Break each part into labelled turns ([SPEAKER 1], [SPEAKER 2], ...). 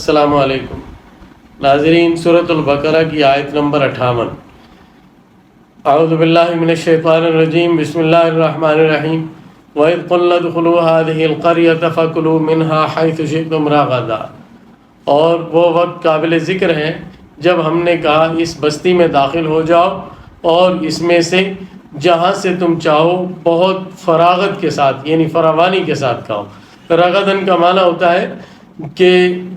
[SPEAKER 1] السلام علیکم ناظرین، سورۃ البقرہ کی آیت نمبر 58۔ اعوذ باللہ من الشیطان الرجیم، بسم اللہ الرحمن الرحیم۔ وَإِذْ قُلْنَا ادْخُلُوا هَٰذِهِ الْقَرْيَةَ فَكُلُوا مِنْهَا حَيْثُ شِئْتُمْ رَغَدًا۔ اور وہ وقت قابل ذکر ہے جب ہم نے کہا اس بستی میں داخل ہو جاؤ اور اس میں سے جہاں سے تم چاہو بہت فراغت کے ساتھ، یعنی فراوانی کے ساتھ کھاؤ۔ رغدن کا معنی ہوتا ہے کہ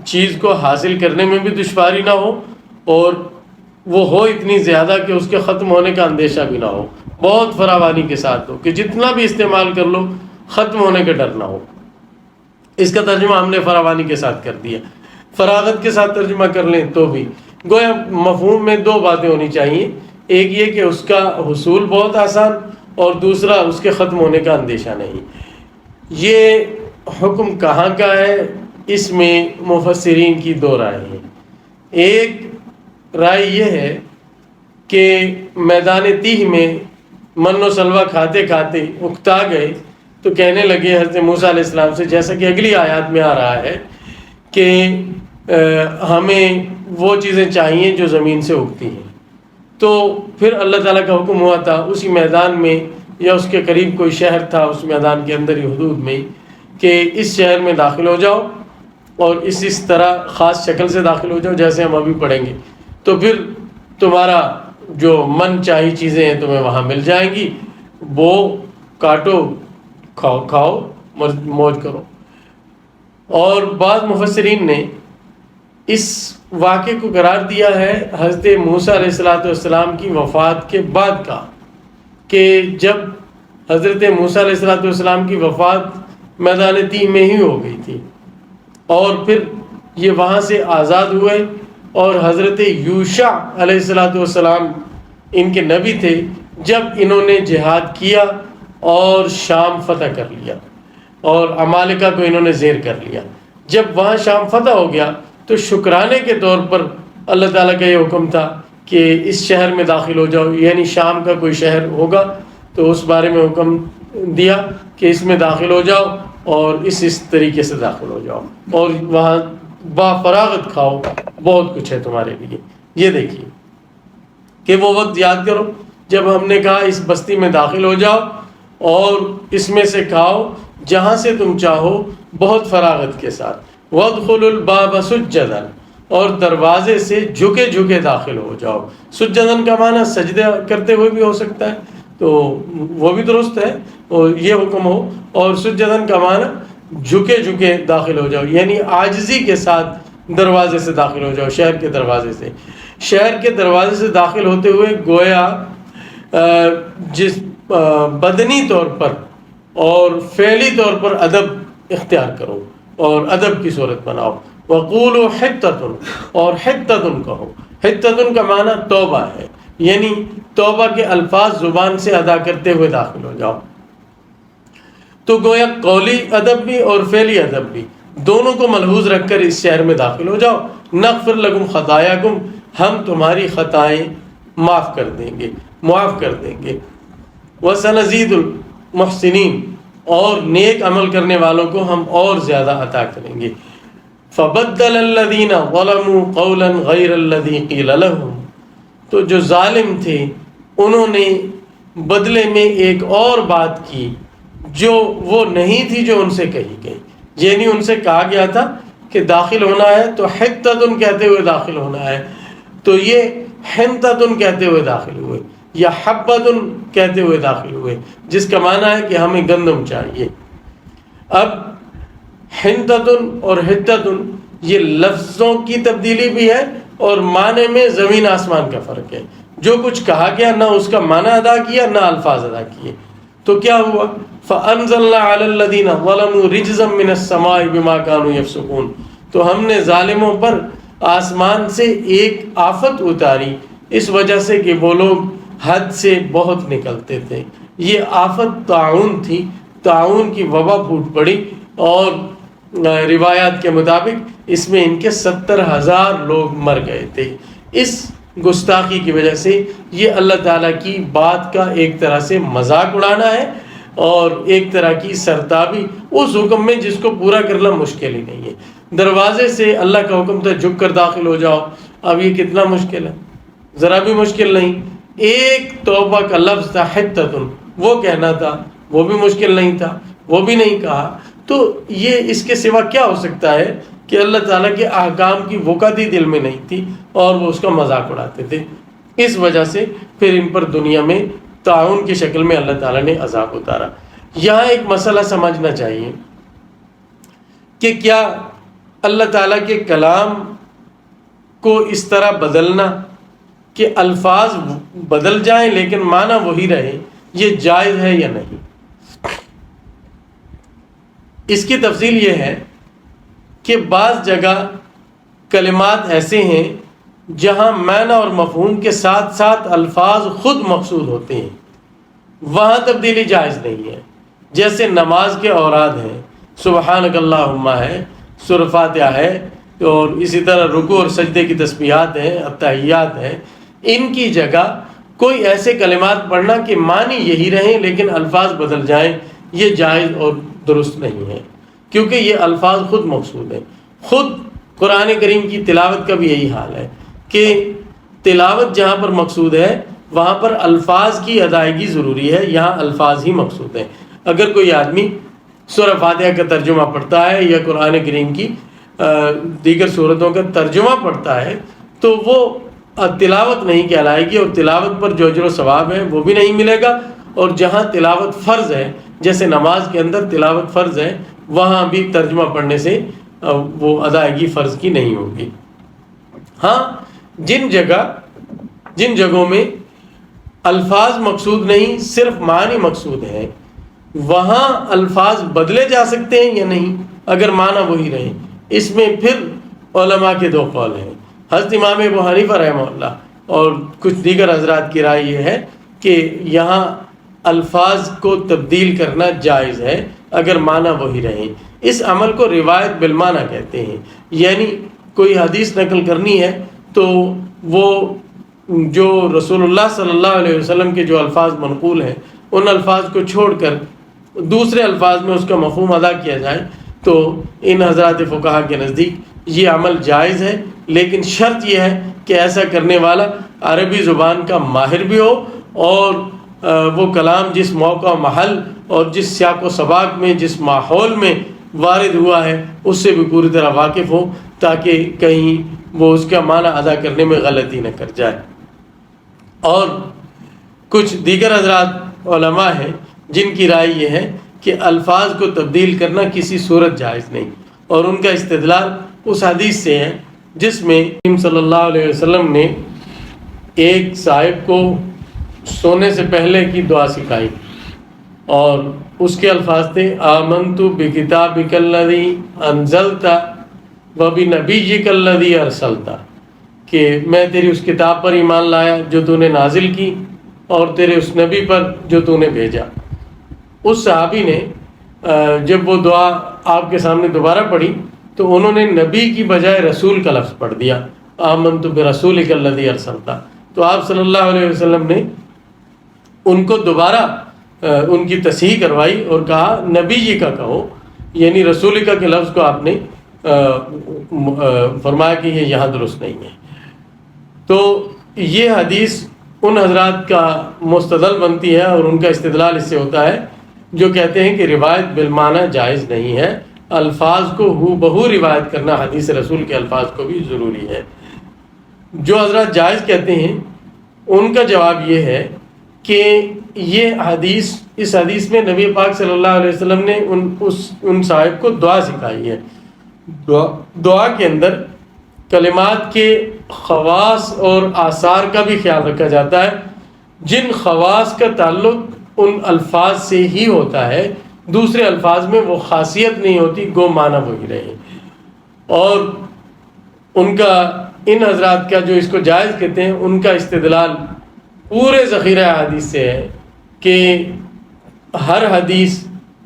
[SPEAKER 1] چیز کو حاصل کرنے میں بھی دشواری نہ ہو اور وہ ہو اتنی زیادہ کہ اس کے ختم ہونے کا اندیشہ بھی نہ ہو، بہت فراوانی کے ساتھ ہو کہ جتنا بھی استعمال کر لو ختم ہونے کا ڈر نہ ہو۔ اس کا ترجمہ ہم نے فراوانی کے ساتھ کر دیا۔ فراغت کے ساتھ ترجمہ کر لیں تو بھی گویا مفہوم میں دو باتیں ہونی چاہیے، ایک یہ کہ اس کا حصول بہت آسان اور دوسرا اس کے ختم ہونے کا اندیشہ نہیں۔ یہ حکم کہاں کا ہے، اس میں مفسرین کی دو رائے ہیں۔ ایک رائے یہ ہے کہ میدان تیہ میں من و سلوہ کھاتے کھاتے اکتا گئے تو کہنے لگے حضرت موسیٰ علیہ السلام سے، جیسا کہ اگلی آیات میں آ رہا ہے کہ ہمیں وہ چیزیں چاہیے جو زمین سے اگتی ہیں۔ تو پھر اللہ تعالیٰ کا حکم ہوا تھا اسی میدان میں یا اس کے قریب کوئی شہر تھا، اس میدان کے اندر ہی حدود میں، کہ اس شہر میں داخل ہو جاؤ اور اس طرح خاص شکل سے داخل ہو جاؤ جیسے ہم ابھی پڑھیں گے، تو پھر تمہارا جو من چاہی چیزیں ہیں تمہیں وہاں مل جائیں گی، وہ کاٹو، کھاؤ، موج کرو۔ اور بعض مفسرین نے اس واقعے کو قرار دیا ہے حضرت موسیٰ علیہ السلام کی وفات کے بعد کا، کہ جب حضرت موسیٰ علیہ السلام کی وفات میدان تیہ میں ہی ہو گئی تھی اور پھر یہ وہاں سے آزاد ہوئے، اور حضرت یوشع علیہ السلام ان کے نبی تھے، جب انہوں نے جہاد کیا اور شام فتح کر لیا اور عمالقہ کو انہوں نے زیر کر لیا۔ جب وہاں شام فتح ہو گیا تو شکرانے کے طور پر اللہ تعالیٰ کا یہ حکم تھا کہ اس شہر میں داخل ہو جاؤ، یعنی شام کا کوئی شہر ہوگا تو اس بارے میں حکم دیا کہ اس میں داخل ہو جاؤ اور اس طریقے سے داخل ہو جاؤ اور وہاں با فراغت کھاؤ، بہت کچھ ہے تمہارے لیے۔ یہ دیکھیے کہ وہ وقت یاد کرو جب ہم نے کہا اس بستی میں داخل ہو جاؤ اور اس میں سے کھاؤ جہاں سے تم چاہو بہت فراغت کے ساتھ۔ وَادْخُلُوا الْبَابَ سُجَّدًا، اور دروازے سے جھکے جھکے داخل ہو جاؤ۔ سجدن کا معنی سجدہ کرتے ہوئے بھی ہو سکتا ہے تو وہ بھی درست ہے اور یہ حکم ہو، اور سجدن کا معنی جھکے جھکے داخل ہو جاؤ، یعنی عاجزی کے ساتھ دروازے سے داخل ہو جاؤ، شہر کے دروازے سے۔ شہر کے دروازے سے داخل ہوتے ہوئے گویا جس بدنی طور پر اور فعلی طور پر ادب اختیار کرو اور ادب کی صورت بناؤ۔ وَقُولُوا حِطَّةٌ، اور حِطَّةٌ کہو۔ حِطَّةٌ کا معنی توبہ ہے، یعنی توبہ کے الفاظ زبان سے ادا کرتے ہوئے داخل ہو جاؤ۔ تو گویا قولی ادب بھی اور فعلی ادب بھی دونوں کو ملحوظ رکھ کر اس شہر میں داخل ہو جاؤ۔ نغفر لکم خطایاکم، ہم تمہاری خطائیں معاف کر دیں گے، معاف کر دیں گے۔ وسنزید المحسنین، اور نیک عمل کرنے والوں کو ہم اور زیادہ عطا کریں گے۔ فبدل الذین ظلموا قولا غیر الذی قیل لهم، تو جو ظالم تھے انہوں نے بدلے میں ایک اور بات کی جو وہ نہیں تھی جو ان سے کہی گئی، یعنی ان سے کہا گیا تھا کہ داخل ہونا ہے تو حِطَّةٌ کہتے ہوئے داخل ہونا ہے، تو یہ حِنطَةٌ کہتے ہوئے داخل ہوئے یا حَبَّةٌ کہتے ہوئے داخل ہوئے، جس کا معنی ہے کہ ہمیں گندم چاہیے۔ اب حِنطَةٌ اور حِطَّةٌ یہ لفظوں کی تبدیلی بھی ہے اور معنی میں زمین آسمان کا فرق ہے۔ جو کچھ کہا گیا نہ اس کا معنی ادا کیا نہ الفاظ ادا کیے، تو کیا ہوا؟ فَأَنزَلْنَا عَلَى الَّذِينَ ظَلَمُوا رِجْزًا مِّنَ السَّمَاءِ بِمَا كَانُوا يَفْسُقُونَ، تو ہم نے ظالموں پر آسمان سے ایک آفت اتاری اس وجہ سے کہ وہ لوگ حد سے بہت نکلتے تھے۔ یہ آفت طاعون تھی، طاعون کی وبا پھوٹ پڑی اور روایات کے مطابق اس میں ان کے 70,000 لوگ مر گئے تھے۔ اس گستاخی کی وجہ سے یہ اللہ تعالیٰ کی بات کا ایک طرح سے مذاق اڑانا ہے اور ایک طرح کی سرتابی اس حکم میں جس کو پورا کرنا مشکل ہی نہیں ہے۔ دروازے سے اللہ کا حکم تھا جھک کر داخل ہو جاؤ، اب یہ کتنا مشکل ہے، ذرا بھی مشکل نہیں. ایک توبہ کا لفظ تھا حتتن، وہ کہنا تھا، وہ بھی مشکل نہیں تھا، وہ بھی نہیں کہا. تو یہ اس کے سوا کیا ہو سکتا ہے کہ اللہ تعالیٰ کے احکام کی وقعت ہی دل میں نہیں تھی اور وہ اس کا مذاق اڑاتے تھے. اس وجہ سے پھر ان پر دنیا میں تعاون کی شکل میں اللہ تعالیٰ نے عذاب اتارا. یہاں ایک مسئلہ سمجھنا چاہیے کہ کیا اللہ تعالیٰ کے کلام کو اس طرح بدلنا کہ الفاظ بدل جائیں لیکن معنی وہی رہے، یہ جائز ہے یا نہیں؟ اس کی تفصیل یہ ہے کہ بعض جگہ کلمات ایسے ہیں جہاں معنی اور مفہوم کے ساتھ ساتھ الفاظ خود مقصود ہوتے ہیں، وہاں تبدیلی جائز نہیں ہے. جیسے نماز کے اوراد ہیں، سبحانک اللہم ہے، سورہ فاتحہ ہے، اور اسی طرح رکوع اور سجدے کی تسبیحات ہیں، التحیات ہیں. ان کی جگہ کوئی ایسے کلمات پڑھنا کہ معنی یہی رہیں لیکن الفاظ بدل جائیں، یہ جائز اور درست نہیں ہے، کیونکہ یہ الفاظ خود مقصود ہیں. خود قرآن کریم کی تلاوت کا بھی یہی حال ہے کہ تلاوت جہاں پر مقصود ہے وہاں پر الفاظ کی ادائیگی ضروری ہے، یہاں الفاظ ہی مقصود ہیں. اگر کوئی آدمی سورہ فاتحہ کا ترجمہ پڑھتا ہے یا قرآن کریم کی دیگر صورتوں کا ترجمہ پڑھتا ہے تو وہ تلاوت نہیں کہلائے گی، اور تلاوت پر جو اجر و ثواب ہے وہ بھی نہیں ملے گا. اور جہاں تلاوت فرض ہے، جیسے نماز کے اندر تلاوت فرض ہے، وہاں بھی ترجمہ پڑھنے سے وہ ادائیگی فرض کی نہیں ہوگی. ہاں جن جگہوں میں الفاظ مقصود نہیں صرف معنی مقصود ہے، وہاں الفاظ بدلے جا سکتے ہیں یا نہیں اگر معنی وہی رہے. اس میں پھر علماء کے دو قول ہیں. حضرت امام ابو حنیفہ رحمہ اللہ اور کچھ دیگر حضرات کی رائے یہ ہے کہ یہاں الفاظ کو تبدیل کرنا جائز ہے اگر معنی وہی رہے. اس عمل کو روایت بالمعنی کہتے ہیں، یعنی کوئی حدیث نقل کرنی ہے تو وہ جو رسول اللہ صلی اللہ علیہ وسلم کے جو الفاظ منقول ہیں ان الفاظ کو چھوڑ کر دوسرے الفاظ میں اس کا مفہوم ادا کیا جائے. تو ان حضرات فقہا کے نزدیک یہ عمل جائز ہے، لیکن شرط یہ ہے کہ ایسا کرنے والا عربی زبان کا ماہر بھی ہو اور وہ کلام جس موقع محل اور جس سیاق و سباق میں جس ماحول میں وارد ہوا ہے اس سے بھی پوری طرح واقف ہو، تاکہ کہیں وہ اس کا معنی ادا کرنے میں غلطی نہ کر جائے. اور کچھ دیگر حضرات علماء ہیں جن کی رائے یہ ہے کہ الفاظ کو تبدیل کرنا کسی صورت جائز نہیں، اور ان کا استدلال اس حدیث سے ہے جس میں صلی اللہ علیہ وسلم نے ایک صاحب کو سونے سے پہلے کی دعا سکھائی، اور اس کے الفاظ تھے آمنت بکتابک الذی انزلت وبنبیک الذی ارسلت، کہ میں تیری اس کتاب پر ایمان لایا جو تو نے نازل کی اور تیرے اس نبی پر جو تو نے بھیجا. اس صحابی نے جب وہ دعا آپ کے سامنے دوبارہ پڑھی تو انہوں نے نبی کی بجائے رسول کا لفظ پڑھ دیا، آمنت برسولک الذی ارسلت. تو آپ صلی اللہ علیہ وسلم نے ان کو دوبارہ ان کی تصحیح کروائی اور کہا نبی جی کا کہو، یعنی رسول کا کے لفظ کو آپ نے فرمایا کہ یہ یہاں درست نہیں ہے. تو یہ حدیث ان حضرات کا مستدل بنتی ہے اور ان کا استدلال اس سے ہوتا ہے جو کہتے ہیں کہ روایت بالمعنی جائز نہیں ہے، الفاظ کو ہو بہو روایت کرنا حدیث رسول کے الفاظ کو بھی ضروری ہے. جو حضرات جائز کہتے ہیں ان کا جواب یہ ہے کہ یہ حدیث، اس حدیث میں نبی پاک صلی اللہ علیہ وسلم نے ان صاحب کو دعا سکھائی ہے. دعا کے اندر کلمات کے خواص اور آثار کا بھی خیال رکھا جاتا ہے. جن خواص کا تعلق ان الفاظ سے ہی ہوتا ہے، دوسرے الفاظ میں وہ خاصیت نہیں ہوتی، گو معنی وہی رہے. اور ان کا، ان حضرات کا جو اس کو جائز کہتے ہیں، ان کا استدلال پورے ذخیرہ حدیث سے ہے کہ ہر حدیث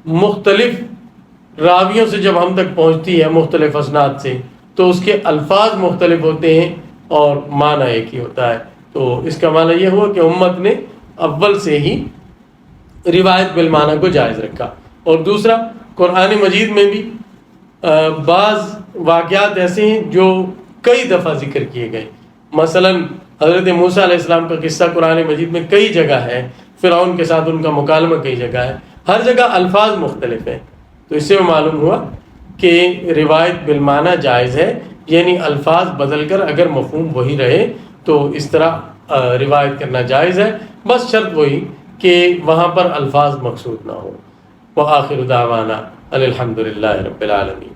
[SPEAKER 1] مختلف راویوں سے جب ہم تک پہنچتی ہے مختلف اسناد سے تو اس کے الفاظ مختلف ہوتے ہیں اور معنی ایک ہی ہوتا ہے. تو اس کا معنی یہ ہوا کہ امت نے اول سے ہی روایت بالمعنی کو جائز رکھا. اور دوسرا، قرآن مجید میں بھی بعض واقعات ایسے ہیں جو کئی دفعہ ذکر کیے گئے، مثلا حضرت موسیٰ علیہ السلام کا قصہ قرآن مجید میں کئی جگہ ہے، فرعون کے ساتھ ان کا مکالمہ کئی جگہ ہے، ہر جگہ الفاظ مختلف ہیں، تو اس سے معلوم ہوا کہ روایت بالمعنی جائز ہے، یعنی الفاظ بدل کر اگر مفہوم وہی رہے تو اس طرح روایت کرنا جائز ہے، بس شرط وہی کہ وہاں پر الفاظ مقصود نہ ہو۔ وآخر دعوانا الحمد للہ رب العالمین۔